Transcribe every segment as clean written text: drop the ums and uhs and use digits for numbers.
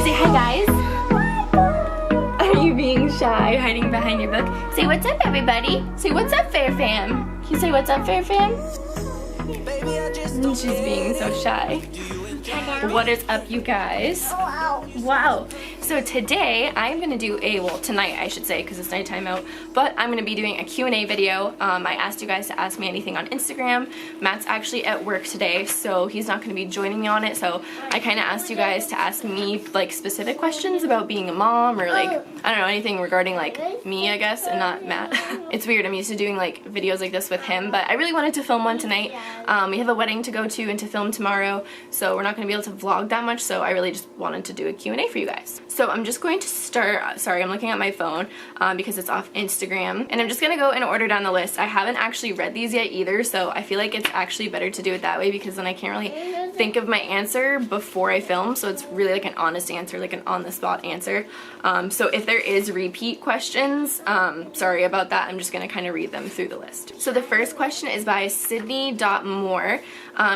Say hi, guys. Are you being shy, hiding behind your book? Say what's up, everybody. Say what's up, Fair Fam. Can you say what's up, Fair Fam? She's being so shy. What is up, you guys? Wow. So today I'm gonna do tonight I should say, because it's nighttime out, but I'm gonna be doing a Q&A video. I asked you guys to ask me anything on Instagram. Matt's actually at work today, so he's not gonna be joining me on it, so I kind of asked you guys to ask me like specific questions about being a mom, or like, I don't know, anything regarding like me, I guess, and not Matt. It's weird, I'm used to doing like videos like this with him, but I really wanted to film one tonight. We have a wedding to go to and to film tomorrow, so we're not gonna be able to vlog that much, so I really just wanted to do a Q&A for you guys. So I'm just going to start, sorry, I'm looking at my phone because it's off Instagram, and I'm just gonna go in order down the list. I haven't actually read these yet either, so I feel like it's actually better to do it that way, because then I can't really think of my answer before I film, so it's really like an honest answer, like an on-the-spot answer. So if there is repeat questions, sorry about that, I'm just gonna kind of read them through the list. So the first question is by Sydney.Moore.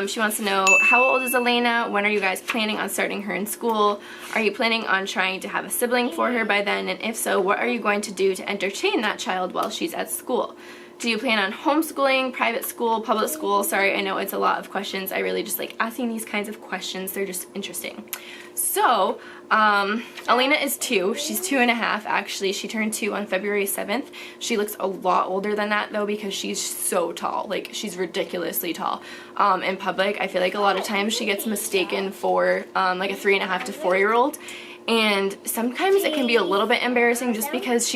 She wants to know, how old is Elena? When are you guys planning on starting her in school? Are you planning on trying to have a sibling for her by then? And if so, what are you going to do to entertain that child while she's at school? Do you plan on homeschooling, private school, public school? Sorry, I know it's a lot of questions. I really just like asking these kinds of questions. They're just interesting. So, Elena is 2. She's 2.5 actually. She turned 2 on February 7th. She looks a lot older than that though, because she's so tall. Like, she's ridiculously tall. In public, I feel like a lot of times she gets mistaken for like a 3.5 to 4-year-old. And sometimes it can be a little bit embarrassing just because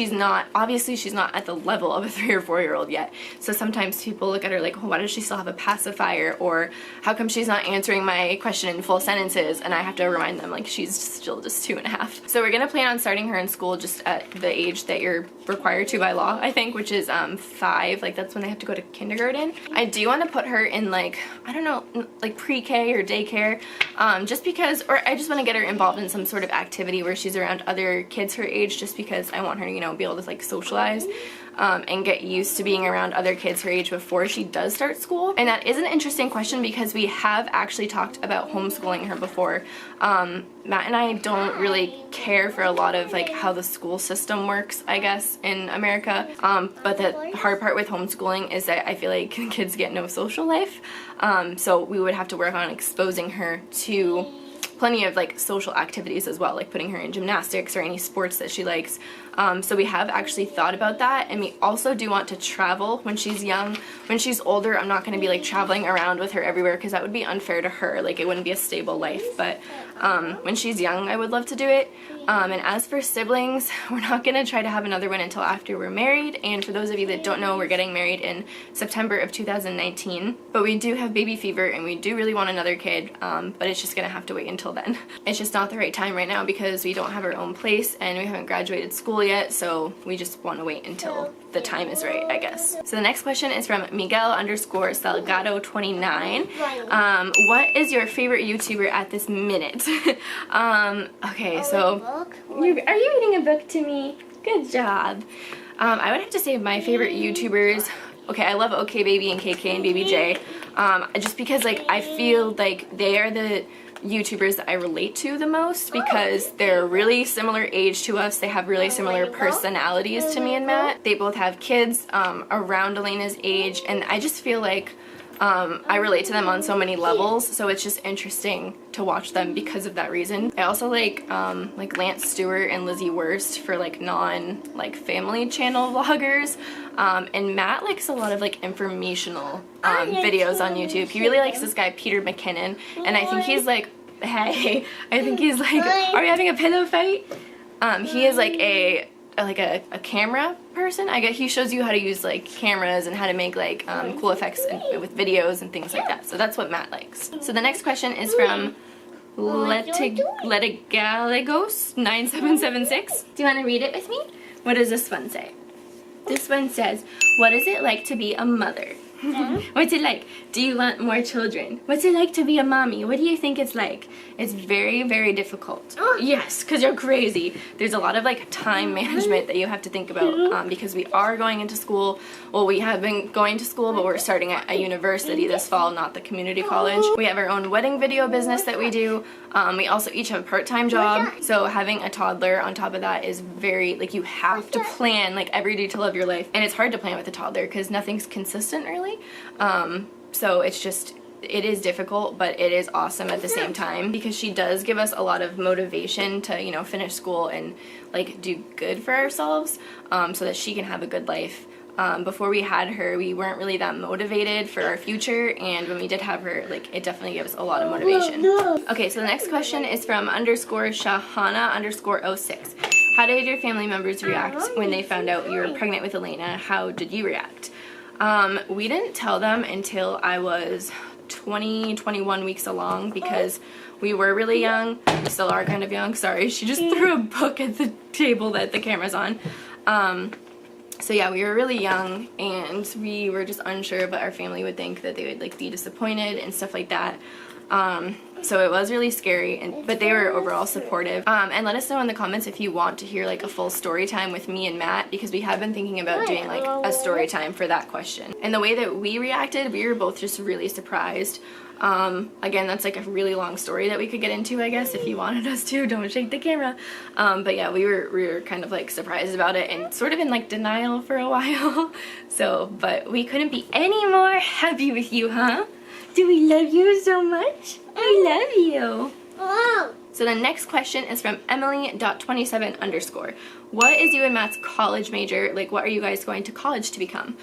obviously she's not at the level of a 3 or 4-year-old yet. So sometimes people look at her like, oh, why does she still have a pacifier? Or how come she's not answering my question in full sentences? And I have to remind them like she's still just 2.5. So we're gonna plan on starting her in school just at the age that you're required to by law, I think, which is 5. Like, that's when they have to go to kindergarten. I do want to put her in like, I don't know, like pre-K or daycare, just because, or I just want to get her involved in some sort of activity where she's around other kids her age, just because I want her to, you know, be able to like socialize and get used to being around other kids her age before she does start school. And that is an interesting question because we have actually talked about homeschooling her before. Matt and I don't really care for a lot of like how the school system works, I guess, in America. But the hard part with homeschooling is that I feel like kids get no social life. So we would have to work on exposing her to plenty of like social activities as well, like putting her in gymnastics or any sports that she likes. So we have actually thought about that, and we also do want to travel when she's young. When she's older, I'm not going to be like traveling around with her everywhere because that would be unfair to her. Like, it wouldn't be a stable life, but when she's young I would love to do it. And as for siblings, we're not going to try to have another one until after we're married, and for those of you that don't know, we're getting married in September of 2019, but we do have baby fever and we do really want another kid, but it's just going to have to wait until then. It's just not the right time right now because we don't have our own place and we haven't graduated school yet, so we just want to wait until the time is right, I guess. So the next question is from Miguel_Salgado29. What is your favorite YouTuber at this minute? Okay, so are you reading a book to me? Good job. I would have to say my favorite YouTubers, okay, I love OK Baby and KK and Baby J, just because like I feel like they are the YouTubers that I relate to the most because they're really similar age to us. They have really similar personalities to me and Matt. They both have kids around Elena's age, and I just feel like I relate to them on so many levels, so it's just interesting to watch them because of that reason. I also like Lance Stewart and Lizzie Wurst for like family channel vloggers, and Matt likes a lot of like informational videos on YouTube. He really likes this guy Peter McKinnon, and I think he's like, hey, I think he's like, are you having a pillow fight? He is like a camera person. I guess he shows you how to use like cameras and how to make like cool effects with videos and things like that. So that's what Matt likes. So the next question is from Letigalegos9776. Do you want to read it with me? What does this one say? This one says, what is it like to be a mother? What's it like? Do you want more children? What's it like to be a mommy? What do you think it's like? It's very, very difficult. Yes, because you're crazy. There's a lot of like time management that you have to think about because we are going into school. Well, we have been going to school, but we're starting at a university this fall, not the community college. We have our own wedding video business that we do. We also each have a part-time job. So having a toddler on top of that is very, like, you have to plan like every detail of your life. And it's hard to plan with a toddler because nothing's consistent really. So it's just, it is difficult, but it is awesome at the same time because she does give us a lot of motivation to, you know, finish school and like do good for ourselves so that she can have a good life. Before we had her, we weren't really that motivated for our future, and when we did have her, like, it definitely gave us a lot of motivation. Okay, so the next question is from _Shahana_06. How did your family members react when they found out you were pregnant with Elena? How did you react? We didn't tell them until I was 21 weeks along because we were really young. We still are kind of young. Sorry, she just threw a book at the table that the camera's on. So yeah, we were really young and we were just unsure, but our family would think that they would like be disappointed and stuff like that. So it was really scary, but they were overall supportive. And let us know in the comments if you want to hear like a full story time with me and Matt, because we have been thinking about doing like a story time for that question. And the way that we reacted, we were both just really surprised. Again, that's like a really long story that we could get into, I guess, if you wanted us to. Don't shake the camera. But yeah, we were kind of like surprised about it and sort of in like denial for a while. So, but we couldn't be any more happy with you, huh? Do we love you so much? We love you. So the next question is from Emily.27_. What is you and Matt's college major? Like, what are you guys going to college to become?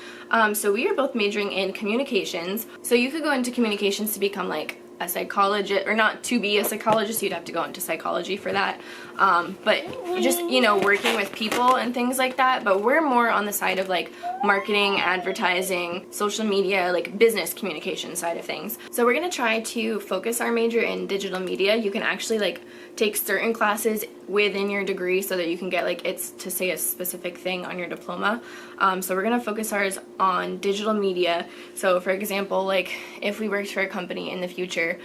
So we are both majoring in communications. So you could go into communications to become like a psychologist, or not to be a psychologist, you'd have to go into psychology for that. But just, you know, working with people and things like that. But we're more on the side of like marketing, advertising, social media, like business communication side of things. So we're gonna try to focus our major in digital media. You can actually like take certain classes within your degree so that you can get like, it's to say a specific thing on your diploma. So we're gonna focus ours on digital media. So for example, like if we worked for a company in the future,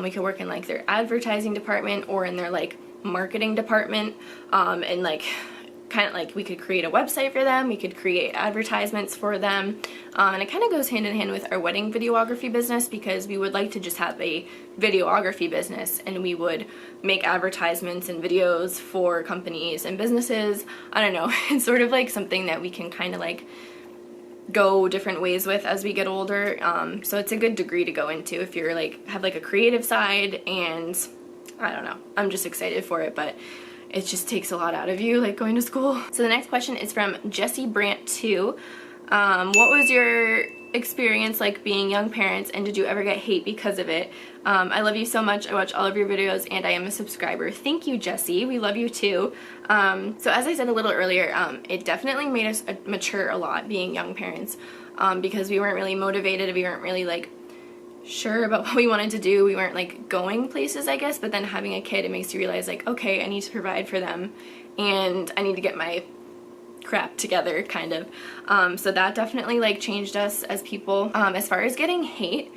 we could work in like their advertising department or in their like marketing department, and like kind of like we could create a website for them, we could create advertisements for them, and it kind of goes hand in hand with our wedding videography business because we would like to just have a videography business and we would make advertisements and videos for companies and businesses. I don't know, it's sort of like something that we can kind of like go different ways with as we get older. So it's a good degree to go into if you're like have like a creative side, and I don't know, I'm just excited for it, but it just takes a lot out of you, like going to school. So the next question is from Jessie Brandt 2. What was your experience like being young parents, and did you ever get hate because of it? I love you so much. I watch all of your videos and I am a subscriber. Thank you, Jessie. We love you too. So as I said a little earlier, it definitely made us mature a lot being young parents, because we weren't really motivated. We weren't really like sure about what we wanted to do. We weren't like going places, I guess, but then having a kid, it makes you realize like, okay, I need to provide for them and I need to get my crap together, kind of. So that definitely like changed us as people. As far as getting hate,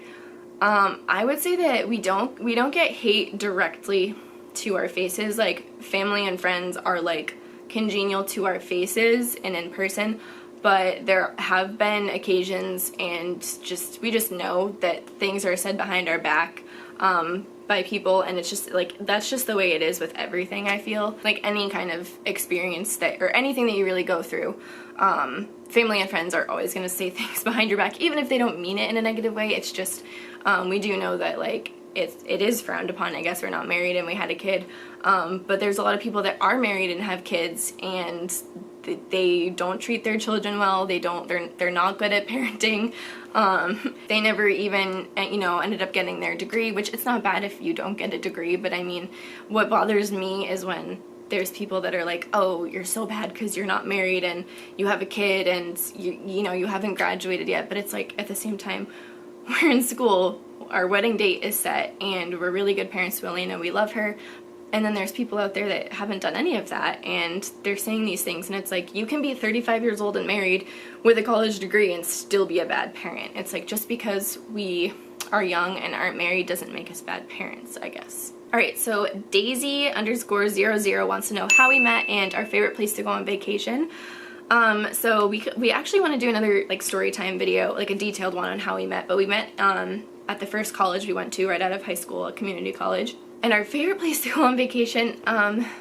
I would say that we don't get hate directly to our faces. Like family and friends are like congenial to our faces and in person, but there have been occasions and we just know that things are said behind our back by people, and it's just like, that's just the way it is with everything. I feel like any kind of experience that, or anything that you really go through, family and friends are always going to say things behind your back, even if they don't mean it in a negative way. It's just, we do know that like it is frowned upon. I guess we're not married and we had a kid, but there's a lot of people that are married and have kids, and they don't treat their children well. They're not good at parenting. They never even, you know, ended up getting their degree, which it's not bad if you don't get a degree, but I mean, what bothers me is when there's people that are like, oh, you're so bad because you're not married and you have a kid and you know, you haven't graduated yet. But it's like, at the same time, we're in school, our wedding date is set, and we're really good parents to Elena. We love her. And then there's people out there that haven't done any of that, and they're saying these things, and it's like, you can be 35 years old and married with a college degree and still be a bad parent. It's like, just because we are young and aren't married doesn't make us bad parents, I guess. Alright, so Daisy_00 wants to know how we met and our favorite place to go on vacation. So we actually want to do another like story time video, like a detailed one on how we met, but we met at the first college we went to right out of high school, a community college. And our favorite place to go on vacation,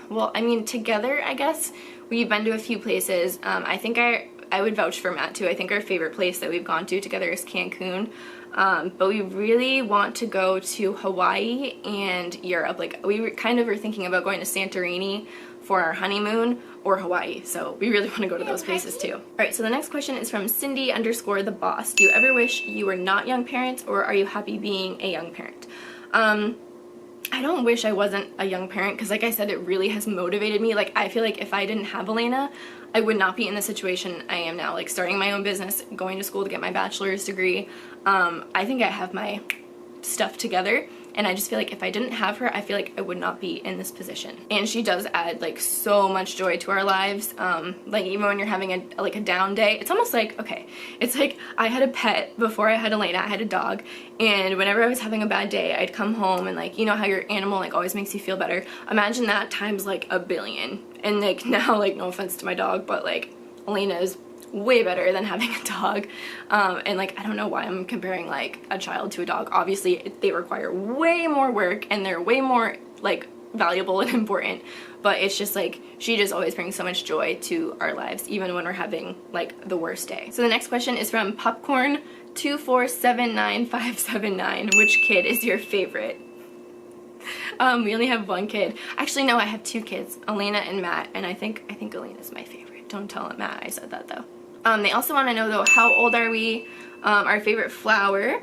well, I mean, together, I guess, we've been to a few places. I think I would vouch for Matt, too. I think our favorite place that we've gone to together is Cancun. But we really want to go to Hawaii and Europe. Like, we kind of were thinking about going to Santorini for our honeymoon or Hawaii. So we really want to go to those places, too. All right, so the next question is from Cindy_the boss. Do you ever wish you were not young parents, or are you happy being a young parent? I don't wish I wasn't a young parent, because like I said, it really has motivated me. Like, I feel like if I didn't have Elena, I would not be in the situation I am now, like starting my own business, going to school to get my bachelor's degree. I think I have my stuff together, and I just feel like if I didn't have her, I feel like I would not be in this position. And she does add like so much joy to our lives. Like, even when you're having a down day, it's almost like, okay, it's like I had a pet before I had Elena. I had a dog, and whenever I was having a bad day, I'd come home and, like, you know how your animal like always makes you feel better? Imagine that times like a billion. And like now, like, no offense to my dog, but like Elena is way better than having a dog. And like, I don't know why I'm comparing like a child to a dog. Obviously they require way more work and they're way more like valuable and important, but it's just like she just always brings so much joy to our lives, even when we're having like the worst day. So the next question is from Popcorn2479579. Which kid is your favorite? We only have one kid. Actually, no, I have two kids, Elena and Matt, and I think Elena's my favorite. Don't tell Matt I said that, though. They also want to know, though, how old are we, our favorite flower,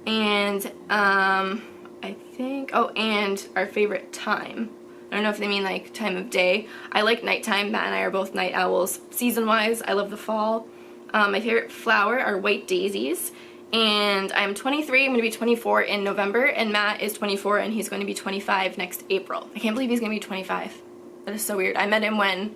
and I think, oh, and our favorite time. I don't know if they mean like time of day. I like nighttime. Matt and I are both night owls. Season-wise, I love the fall. My favorite flower are white daisies. And I'm 23, I'm going to be 24 in November, and Matt is 24 and he's going to be 25 next April. I can't believe he's going to be 25. That is so weird. I met him when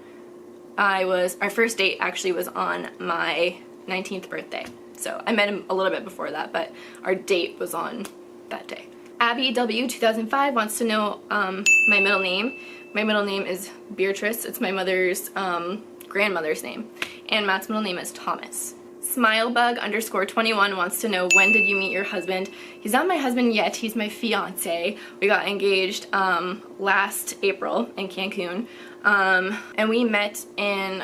our first date actually was on my 19th birthday. So I met him a little bit before that, but our date was on that day. Abby W2005 wants to know my middle name. My middle name is Beatrice. It's my mother's grandmother's name. And Matt's middle name is Thomas. Smilebug_21 wants to know, when did you meet your husband? He's not my husband yet, he's my fiance. We got engaged last April in Cancun. And we met in,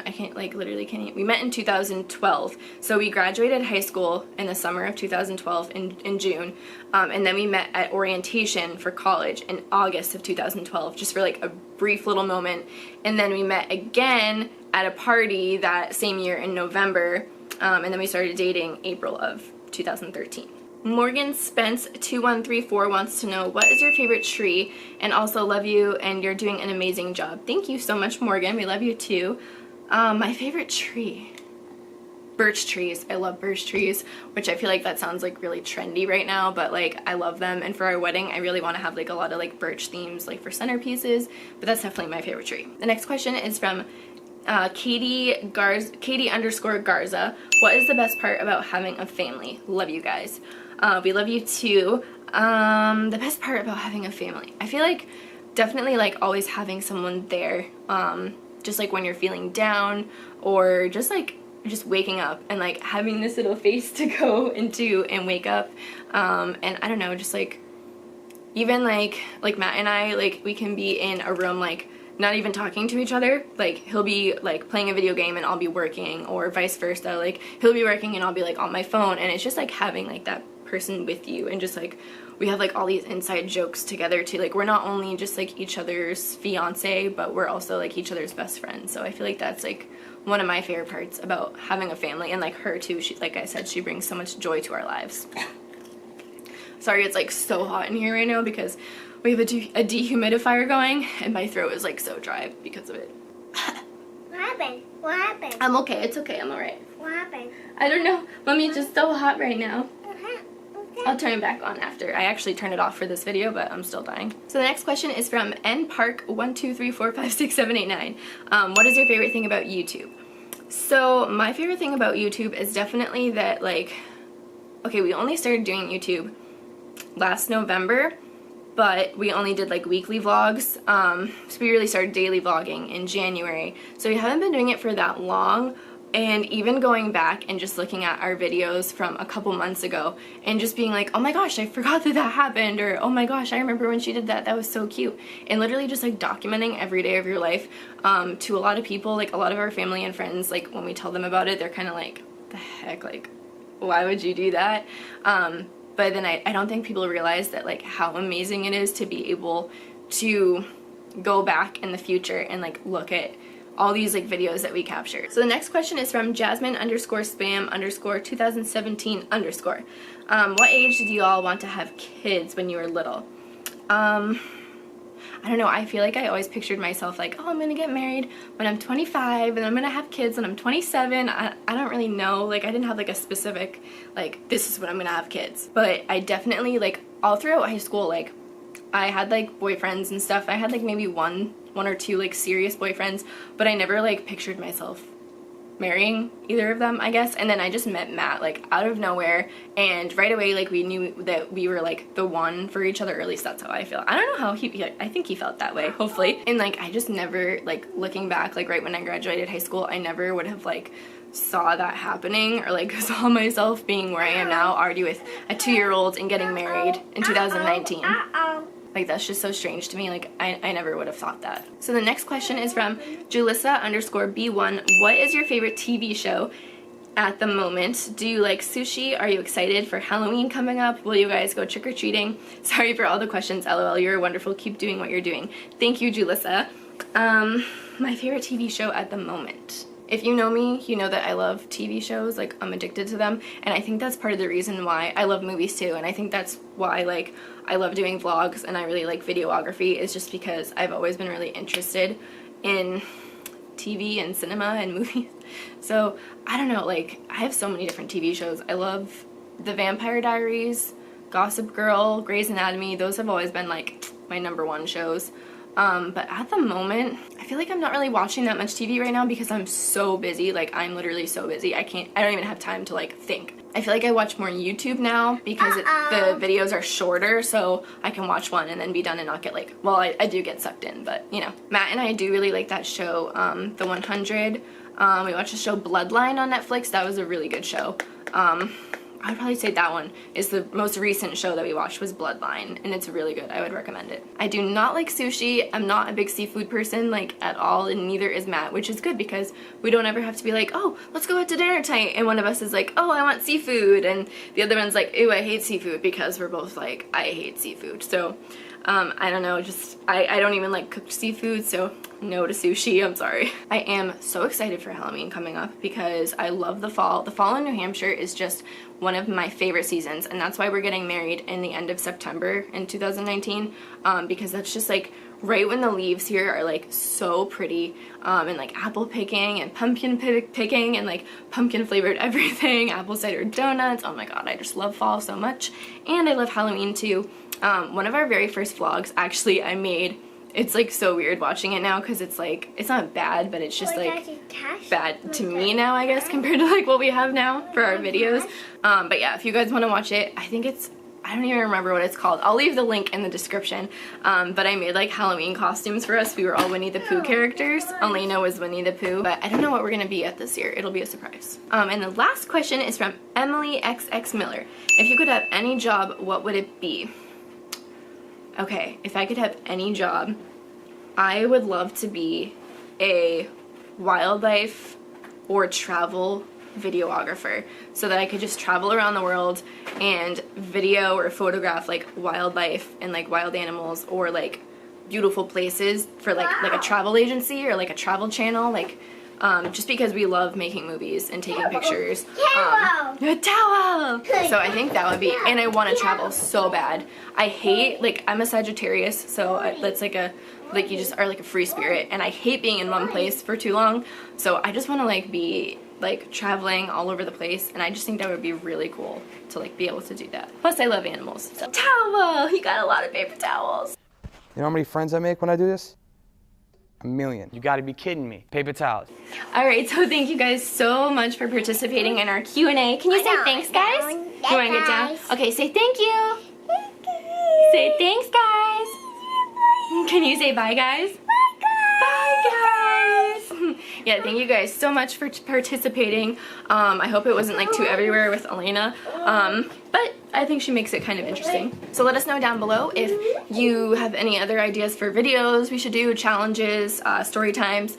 we met in 2012. So we graduated high school in the summer of 2012 in June. And then we met at orientation for college in August of 2012, just for like a brief little moment. And then we met again at a party that same year in November. And then we started dating April of 2013. Morgan Spence2134 wants to know, what is your favorite tree? And also, love you and you're doing an amazing job. Thank you so much, Morgan. We love you too. My favorite tree. Birch trees. I love birch trees, which I feel like that sounds like really trendy right now, but like I love them. And for our wedding, I really want to have like a lot of like birch themes like for centerpieces, but that's definitely my favorite tree. The next question is from Katie_Garza. What is the best part about having a family? Love you guys. We love you too. The best part about having a family, I feel like definitely like always having someone there, just like when you're feeling down, or just waking up and like having this little face to go into and wake up. And I don't know, just like even like Matt and I, like we can be in a room like not even talking to each other. Like he'll be like playing a video game and I'll be working, or vice versa. Like he'll be working and I'll be like on my phone, and it's just like having like that person with you, and just like we have like all these inside jokes together too. Like we're not only just like each other's fiance, but we're also like each other's best friends. So I feel like that's like one of my favorite parts about having a family, and like her too. She, like I said, she brings so much joy to our lives. Sorry, it's like so hot in here right now because we have a dehumidifier going, and my throat is like so dry because of it. What happened? What happened? I'm okay. It's okay. I'm alright. What happened? I don't know. Mommy, it's just so hot right now. I'll turn it back on after. I actually turned it off for this video, but I'm still dying. So the next question is from npark123456789. What is your favorite thing about YouTube? So my favorite thing about YouTube is definitely that, like, okay, we only started doing YouTube last November, but we only did like weekly vlogs. So we really started daily vlogging in January. So we haven't been doing it for that long. And even going back and just looking at our videos from a couple months ago and just being like, oh my gosh, I forgot that that happened, or oh my gosh, I remember when she did that, that was so cute. And literally just like documenting every day of your life. To a lot of people, like a lot of our family and friends, like when we tell them about it, they're kind of like, the heck, like, why would you do that? But then I don't think people realize that, like, how amazing it is to be able to go back in the future and like look at all these like videos that we capture. So the next question is from Jasmine_spam_2017_. What age did you all want to have kids when you were little? I don't know, I feel like I always pictured myself like, oh, I'm gonna get married when I'm 25 and I'm gonna have kids when I'm 27. I don't really know, like I didn't have like a specific, like this is when I'm gonna have kids. But I definitely, like all throughout high school, like I had like boyfriends and stuff. I had like maybe one or two like serious boyfriends, but I never like pictured myself marrying either of them, I guess. And then I just met Matt like out of nowhere, and right away like we knew that we were like the one for each other, or at least that's how I feel. I don't know how I think he felt that way, hopefully. And like I just never, like looking back, like right when I graduated high school, I never would have like saw that happening, or like saw myself being where I am now, already with a 2-year-old and getting married in 2019. Like that's just so strange to me. Like I never would have thought that. So the next question is from Julissa_B1. What is your favorite TV show at the moment? Do you like sushi? Are you excited for Halloween coming up? Will you guys go trick-or-treating? Sorry for all the questions, LOL. You're wonderful. Keep doing what you're doing. Thank you, Julissa. My favorite TV show at the moment. If you know me, you know that I love TV shows, like I'm addicted to them, and I think that's part of the reason why I love movies too, and I think that's why like I love doing vlogs and I really like videography, is just because I've always been really interested in TV and cinema and movies. So I don't know, like I have so many different TV shows. I love The Vampire Diaries, Gossip Girl, Grey's Anatomy. Those have always been like my #1 shows. But at the moment, I feel like I'm not really watching that much TV right now because I'm so busy. Like I'm literally so busy. I don't even have time to like think. I feel like I watch more YouTube now because the videos are shorter, so I can watch one and then be done and not get like, well, I do get sucked in, but you know. Matt and I do really like that show, The 100. We watched the show Bloodline on Netflix. That was a really good show. I'd probably say that one is the most recent show that we watched, was Bloodline, and it's really good. I would recommend it. I do not like sushi. I'm not a big seafood person, like, at all, and neither is Matt, which is good because we don't ever have to be like, oh, let's go out to dinner tonight, and one of us is like, oh, I want seafood, and the other one's like, ew, I hate seafood, because we're both like, I hate seafood. So I don't know, just I don't even like cooked seafood, so no to sushi, I'm sorry. I am so excited for Halloween coming up because I love the fall. The fall in New Hampshire is just one of my favorite seasons, and that's why we're getting married in the end of September in 2019, because that's just like right when the leaves here are like so pretty, and like apple picking and pumpkin picking and like pumpkin flavored everything, apple cider donuts. Oh my god, I just love fall so much, and I love Halloween too. One of our very first vlogs, actually, I made, it's like so weird watching it now because it's like, it's not bad, but it's just like bad to me now, I guess, compared to like what we have now for our videos. But yeah, if you guys want to watch it, I think it's, I don't even remember what it's called. I'll leave the link in the description. But I made like Halloween costumes for us. We were all Winnie the Pooh characters. Elena was Winnie the Pooh. But I don't know what we're going to be at this year. It'll be a surprise. And the last question is from Emily XX Miller. If you could have any job, what would it be? Okay, if I could have any job, I would love to be a wildlife or travel videographer, so that I could just travel around the world and video or photograph like wildlife and like wild animals, or like beautiful places for like a travel agency or like a travel channel, like just because we love making movies and taking pictures. Towel! So I think that would be, and I want to travel so bad. I hate, like, I'm a Sagittarius, so that's like a, like you just are like a free spirit, and I hate being in one place for too long, so I just want to like be like traveling all over the place, and I just think that would be really cool to like be able to do that. Plus I love animals. So. Towel! He got a lot of paper towels. You know how many friends I make when I do this? 1 million. You gotta be kidding me. Paper towels. Alright, so thank you guys so much for participating in our Q&A. Can you say thanks, guys? You wanna get down? Okay, say thank you. Say thanks, guys. Can you say bye, guys? Bye, guys. Yeah, thank you guys so much for participating. I hope it wasn't like too everywhere with Elena, but I think she makes it kind of interesting. So let us know down below if you have any other ideas for videos we should do, challenges, story times.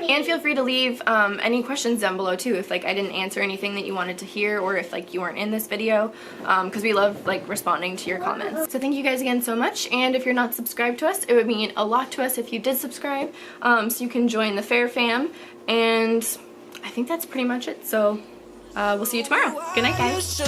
And feel free to leave any questions down below too if like I didn't answer anything that you wanted to hear, or if like you weren't in this video, because we love like responding to your comments. So thank you guys again so much, and if you're not subscribed to us, it would mean a lot to us if you did subscribe, so you can join the Fair Fam, and I think that's pretty much it. So we'll see you tomorrow. Good night, guys.